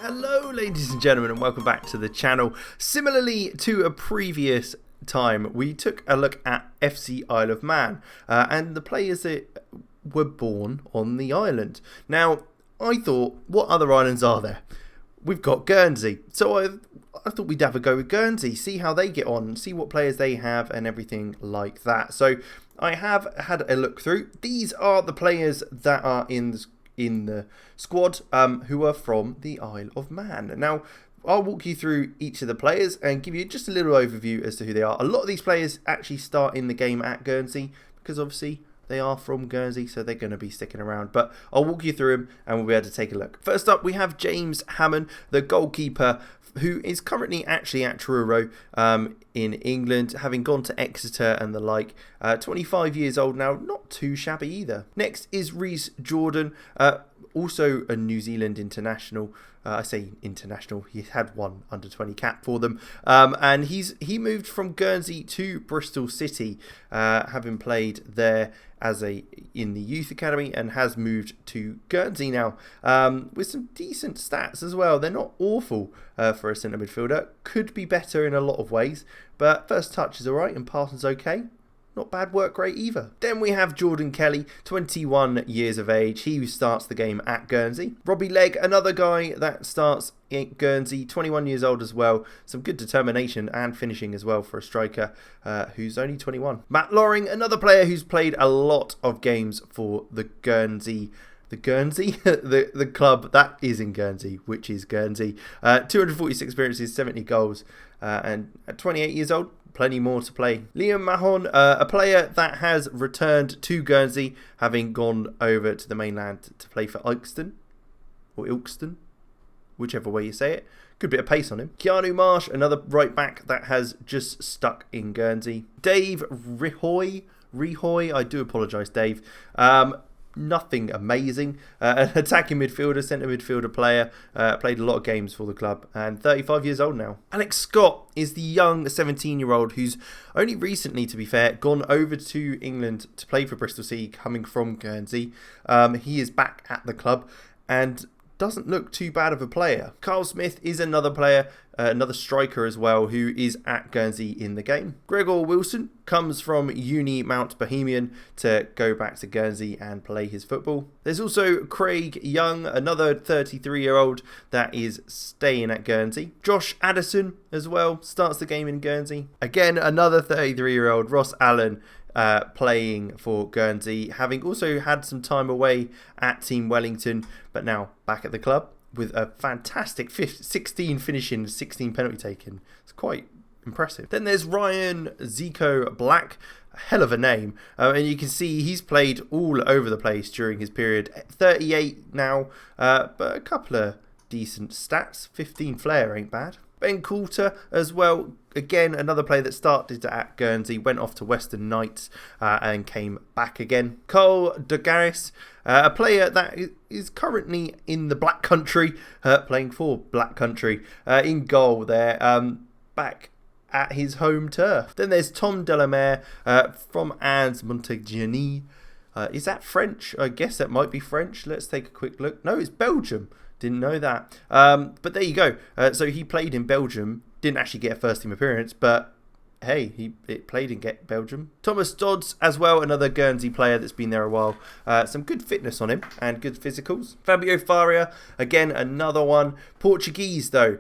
Hello ladies and gentlemen, and welcome back to the channel. Similarly to a previous time, we took a look at FC Isle of Man and the players that were born on the island. Now, I thought, what other islands are there? We've got Guernsey, so I thought we'd have a go with Guernsey, see how they get on, see what players they have and everything like that. So I have had a look through. These are the players that are in the squad who are from the Isle of Man. Now, I'll walk you through each of the players and give you just a little overview as to who they are. A lot of these players actually start in the game at Guernsey because obviously they are from Guernsey, so they're going to be sticking around. But I'll walk you through them and we'll be able to take a look. First up, we have James Hammond, the goalkeeper, who is currently actually at Truro in England, having gone to Exeter and the like. 25 years old now, not too shabby either. Next is Rhys Jordan, also a New Zealand international. I say international, he had one under 20 cap for them, and he moved from Guernsey to Bristol City, having played there in the youth academy, and has moved to Guernsey now, with some decent stats as well. They're not awful for a centre midfielder, could be better in a lot of ways, but first touch is alright and passing's okay. Not bad work rate either. Then we have Jordan Kelly, 21 years of age. He starts the game at Guernsey. Robbie Legg, another guy that starts at Guernsey, 21 years old as well. Some good determination and finishing as well for a striker who's only 21. Matt Loring, another player who's played a lot of games for the Guernsey. The club that is in Guernsey, which is Guernsey. 246 appearances, 70 goals, and at 28 years old, plenty more to play. Liam Mahon, a player that has returned to Guernsey, having gone over to the mainland to play for Ilkeston, whichever way you say it. Good bit of pace on him. Keanu Marsh, another right back that has just stuck in Guernsey. Dave Rihoy, I do apologise, Dave. Nothing amazing. An attacking midfielder, centre midfielder player. Played a lot of games for the club and 35 years old now. Alex Scott is the young 17-year-old who's only recently, to be fair, gone over to England to play for Bristol City, coming from Guernsey. He is back at the club and doesn't look too bad of a player. Carl Smith is another player, another striker as well, who is at Guernsey in the game. Gregor Wilson comes from Uni Mount Bohemian to go back to Guernsey and play his football. There's also Craig Young, another 33-year-old that is staying at Guernsey. Josh Addison as well starts the game in Guernsey. Again, another 33-year-old, Ross Allen, playing for Guernsey, having also had some time away at Team Wellington, but now back at the club with a fantastic 16 finishing, 16 penalty taken. It's quite impressive. Then there's Ryan Zico Black, a hell of a name, and you can see he's played all over the place during his period. 38 now, but a couple of decent stats. 15 flair ain't bad. Ben Coulter as well, again another player that started at Guernsey, went off to Western Knights and came back again. Cole Dogaris, a player that is currently in the Black Country, playing for Black Country, in goal there, back at his home turf. Then there's Tom Delamere from Ans Montagnani. Is that French? I guess that might be French. Let's take a quick look. No, it's Belgium. Didn't know that. But there you go. So he played in Belgium. Didn't actually get a first team appearance, but hey, he played in Belgium. Thomas Dodds as well, another Guernsey player that's been there a while. Some good fitness on him and good physicals. Fabio Faria, again another one. Portuguese though,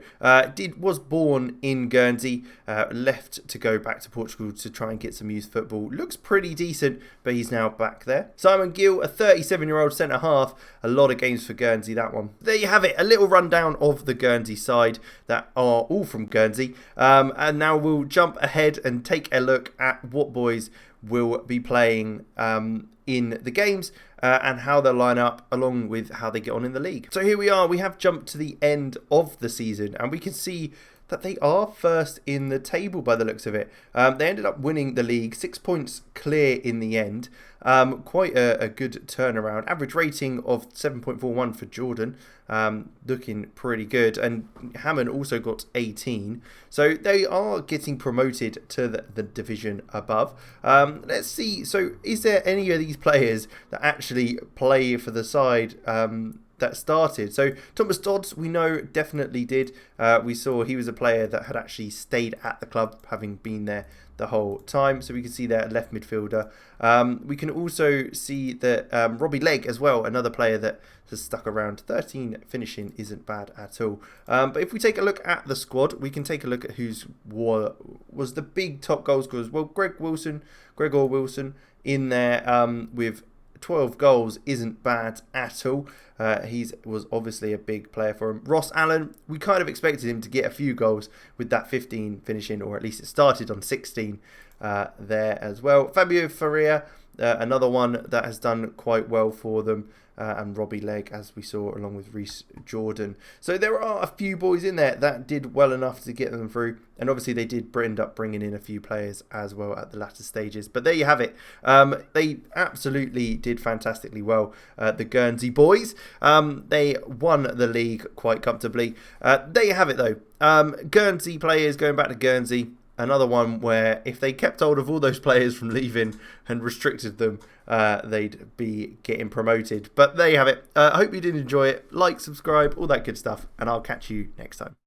was born in Guernsey, left to go back to Portugal to try and get some youth football. Looks pretty decent, but he's now back there. Simon Gill, a 37-year-old centre half. A lot of games for Guernsey, that one. There you have it, a little rundown of the Guernsey side that are all from Guernsey. And now we'll jump ahead and take a look at what boys will be playing in the games and how they'll line up, along with how they get on in the league. So here we are, we have jumped to the end of the season and we can see that they are first in the table by the looks of it. They ended up winning the league, 6 points clear in the end. Quite a good turnaround. Average rating of 7.41 for Jordan, looking pretty good. And Hammond also got 18. So they are getting promoted to the division above. Let's see. So is there any of these players that actually play for the side that started. So Thomas Dodds, we know, definitely did. We saw he was a player that had actually stayed at the club, having been there the whole time. So we can see there left midfielder. We can also see that Robbie Legg as well, another player that has stuck around. 13 finishing isn't bad at all. But if we take a look at the squad, we can take a look at who's was the big top goal scorers. Well, Gregor Wilson in there with 12 goals isn't bad at all. He was obviously a big player for him. Ross Allen, we kind of expected him to get a few goals with that 15 finishing, or at least it started on 16 there as well. Fabio Faria, another one that has done quite well for them. And Robbie Legg, as we saw, along with Reece Jordan. So there are a few boys in there that did well enough to get them through. And obviously they did end up bringing in a few players as well at the latter stages. But there you have it. They absolutely did fantastically well, the Guernsey boys. They won the league quite comfortably. There you have it, though. Guernsey players, going back to Guernsey. Another one where if they kept hold of all those players from leaving and restricted them, they'd be getting promoted. But there you have it. I hope you did enjoy it. Like, subscribe, all that good stuff. And I'll catch you next time.